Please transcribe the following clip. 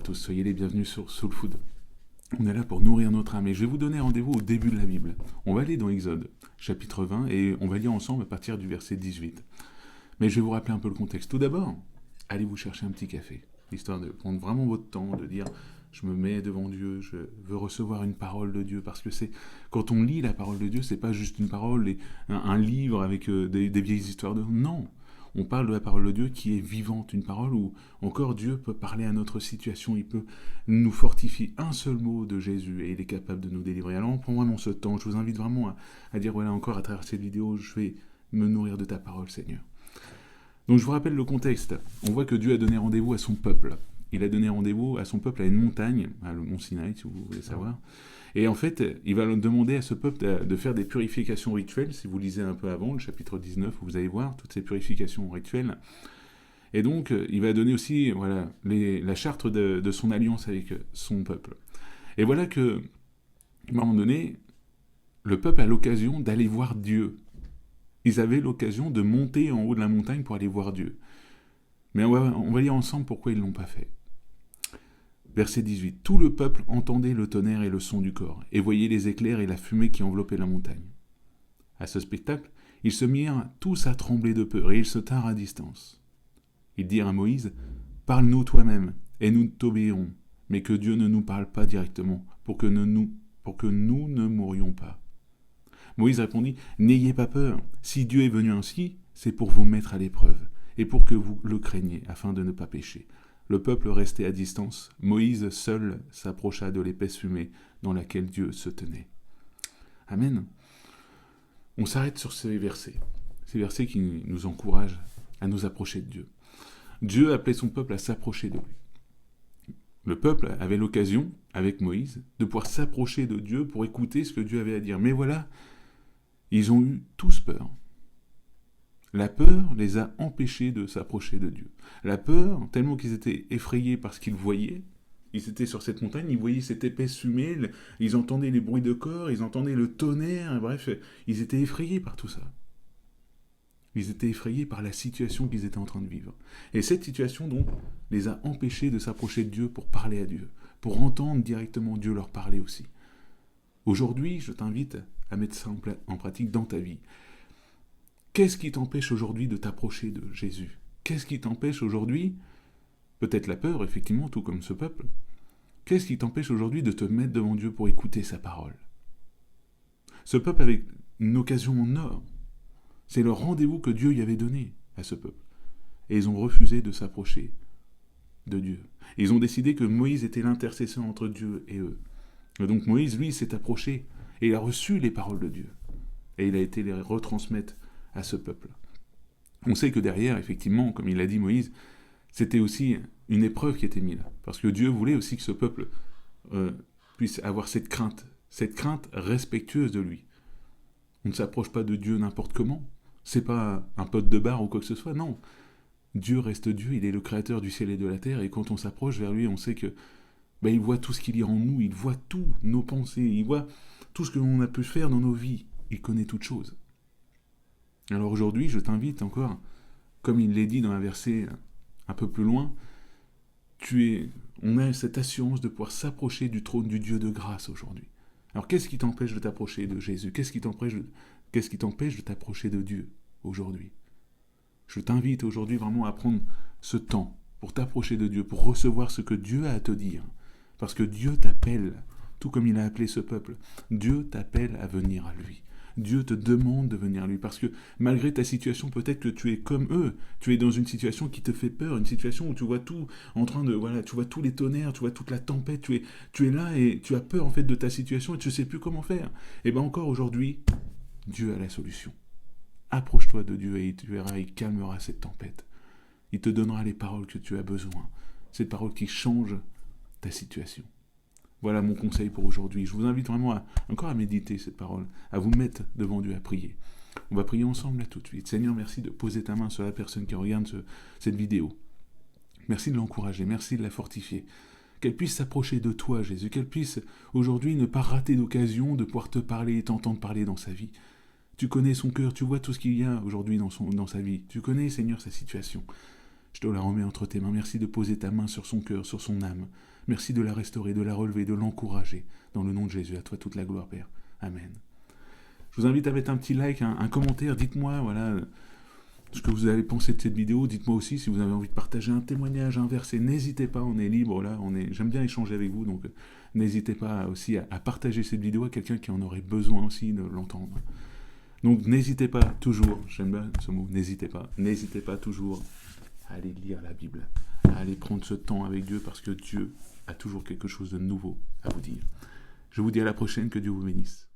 tous, soyez les bienvenus sur Soul Food. On est là pour nourrir notre âme et je vais vous donner rendez-vous au début de la Bible. On va aller dans Exode, chapitre 20, et on va lire ensemble à partir du verset 18. Mais je vais vous rappeler un peu le contexte. Tout d'abord, allez vous chercher un petit café, histoire de prendre vraiment votre temps, de dire je me mets devant Dieu, je veux recevoir une parole de Dieu, parce que c'est quand on lit la parole de Dieu, c'est pas juste une parole, un livre avec des vieilles histoires de... Non, on parle de la parole de Dieu qui est vivante, une parole où encore Dieu peut parler à notre situation, il peut nous fortifier. Un seul mot de Jésus et il est capable de nous délivrer. Alors on prend vraiment ce temps, je vous invite vraiment à dire voilà, encore à travers cette vidéo, je vais me nourrir de ta parole, Seigneur. Donc je vous rappelle le contexte. On voit que Dieu a donné rendez-vous à son peuple. Il a donné rendez-vous à son peuple à une montagne, le mont Sinaï, si vous voulez savoir. Et en fait, il va demander à ce peuple de faire des purifications rituelles. Si vous lisez un peu avant, le chapitre 19, vous allez voir toutes ces purifications rituelles. Et donc, il va donner aussi la charte de son alliance avec son peuple. Et voilà que, à un moment donné, le peuple a l'occasion d'aller voir Dieu. Ils avaient l'occasion de monter en haut de la montagne pour aller voir Dieu. Mais on va lire ensemble pourquoi ils ne l'ont pas fait. Verset 18. Tout le peuple entendait le tonnerre et le son du corps, et voyait les éclairs et la fumée qui enveloppaient la montagne. À ce spectacle, ils se mirent tous à trembler de peur, et ils se tinrent à distance. Ils dirent à Moïse, « Parle-nous toi-même, et nous t'obéirons, mais que Dieu ne nous parle pas directement, pour que nous ne mourions pas. » Moïse répondit, « N'ayez pas peur, si Dieu est venu ainsi, c'est pour vous mettre à l'épreuve, et pour que vous le craigniez, afin de ne pas pécher. » Le peuple restait à distance. Moïse seul s'approcha de l'épaisse fumée dans laquelle Dieu se tenait. Amen. On s'arrête sur ces versets qui nous encouragent à nous approcher de Dieu. Dieu appelait son peuple à s'approcher de lui. Le peuple avait l'occasion, avec Moïse, de pouvoir s'approcher de Dieu pour écouter ce que Dieu avait à dire. Mais voilà, ils ont eu tous peur. La peur les a empêchés de s'approcher de Dieu. La peur, tellement qu'ils étaient effrayés par ce qu'ils voyaient, ils étaient sur cette montagne, ils voyaient cette épaisse fumée, ils entendaient les bruits de corps, ils entendaient le tonnerre, bref, ils étaient effrayés par tout ça. Ils étaient effrayés par la situation qu'ils étaient en train de vivre. Et cette situation, donc, les a empêchés de s'approcher de Dieu pour parler à Dieu, pour entendre directement Dieu leur parler aussi. Aujourd'hui, je t'invite à mettre ça en pratique dans ta vie. Qu'est-ce qui t'empêche aujourd'hui de t'approcher de Jésus ? Qu'est-ce qui t'empêche aujourd'hui, peut-être la peur, effectivement, tout comme ce peuple, qu'est-ce qui t'empêche aujourd'hui de te mettre devant Dieu pour écouter sa parole ? Ce peuple avait une occasion en or. C'est le rendez-vous que Dieu y avait donné à ce peuple. Et ils ont refusé de s'approcher de Dieu. Et ils ont décidé que Moïse était l'intercesseur entre Dieu et eux. Et donc Moïse, lui, s'est approché et il a reçu les paroles de Dieu. Et il a été les retransmettre à ce peuple. On sait que derrière, effectivement, comme il l'a dit Moïse, c'était aussi une épreuve qui était mise là. Parce que Dieu voulait aussi que ce peuple puisse avoir cette crainte respectueuse de lui. On ne s'approche pas de Dieu n'importe comment. C'est pas un pote de bar ou quoi que ce soit, non. Dieu reste Dieu, il est le créateur du ciel et de la terre, et quand on s'approche vers lui, on sait que il voit tout ce qu'il y a en nous, il voit tout, nos pensées, il voit tout ce que l'on a pu faire dans nos vies, il connaît toutes choses. Alors aujourd'hui, je t'invite encore, comme il l'est dit dans un verset un peu plus loin, on a cette assurance de pouvoir s'approcher du trône du Dieu de grâce aujourd'hui. Alors qu'est-ce qui t'empêche de t'approcher de Jésus ? Qu'est-ce qui t'empêche de t'approcher de Dieu aujourd'hui ? Je t'invite aujourd'hui vraiment à prendre ce temps pour t'approcher de Dieu, pour recevoir ce que Dieu a à te dire. Parce que Dieu t'appelle, tout comme il a appelé ce peuple. Dieu t'appelle à venir à lui. Dieu te demande de venir à lui, parce que malgré ta situation, peut-être que tu es comme eux, tu es dans une situation qui te fait peur, une situation où tu vois tout en train de, tu vois tous les tonnerres, tu vois toute la tempête, tu es là et tu as peur en fait de ta situation et tu ne sais plus comment faire. Et bien encore aujourd'hui, Dieu a la solution. Approche-toi de Dieu et tu verras, il calmera cette tempête. Il te donnera les paroles que tu as besoin, ces paroles qui changent ta situation. Voilà mon conseil pour aujourd'hui. Je vous invite vraiment encore à méditer cette parole, à vous mettre devant Dieu, à prier. On va prier ensemble là tout de suite. Seigneur, merci de poser ta main sur la personne qui regarde cette vidéo. Merci de l'encourager, merci de la fortifier. Qu'elle puisse s'approcher de toi, Jésus, qu'elle puisse aujourd'hui ne pas rater d'occasion de pouvoir te parler et t'entendre parler dans sa vie. Tu connais son cœur, tu vois tout ce qu'il y a aujourd'hui dans sa vie. Tu connais, Seigneur, sa situation. Je te la remets entre tes mains. Merci de poser ta main sur son cœur, sur son âme. Merci de la restaurer, de la relever, de l'encourager. Dans le nom de Jésus, à toi toute la gloire, Père. Amen. Je vous invite à mettre un petit like, un commentaire. Dites-moi, voilà, ce que vous avez pensé de cette vidéo. Dites-moi aussi si vous avez envie de partager un témoignage, un verset. N'hésitez pas, on est libre là. J'aime bien échanger avec vous, donc n'hésitez pas aussi à partager cette vidéo à quelqu'un qui en aurait besoin aussi de l'entendre. Donc n'hésitez pas toujours, j'aime bien ce mot, n'hésitez pas toujours à aller lire la Bible, à aller prendre ce temps avec Dieu parce que Dieu a toujours quelque chose de nouveau à vous dire. Je vous dis à la prochaine, que Dieu vous bénisse.